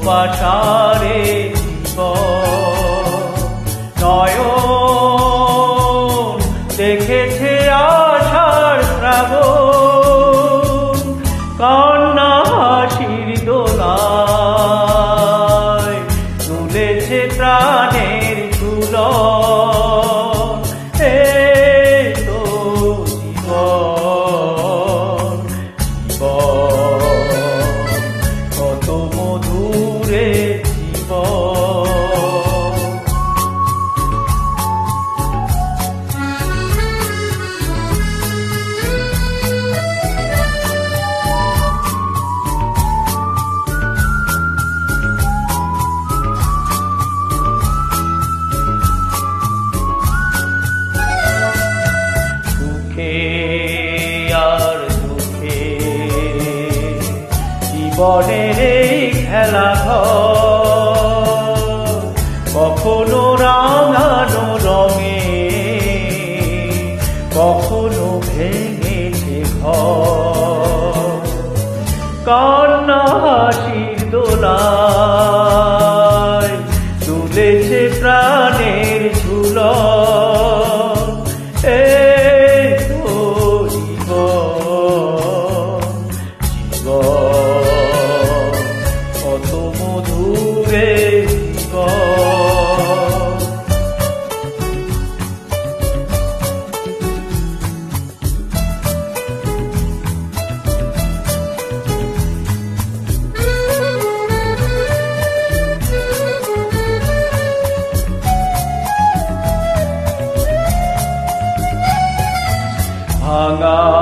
ভালোবাসারে জীবন নয়ন দেখেছে আশার শ্রাবণ কান্না হাসির দোলায় তুলেছে প্রাণের ঝুলন এই তো জীবন কত মধুরে আর দুঃখে জীবনের এই খেলা কখনো রাঙানো রঙে কখনো ভেঙেছে ঘর কান্না হাসির দোলায় তুলেছে প্রাণের ঝুলন এই তো জীবন কত মধুরে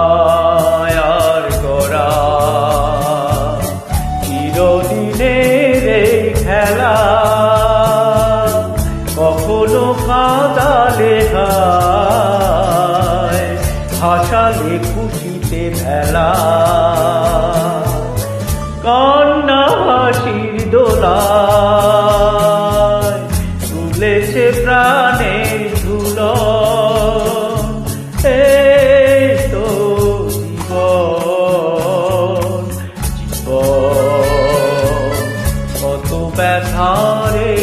ভাঙায়ার গোরা চিরদিনের এই খেলা কখনো কাঁদালে হাসালে খুশিতে ভেলা কান্না হাসির দোলায় তুলেছে প্রাণের ঝুলন এই তো জীবন কত ব্যথারে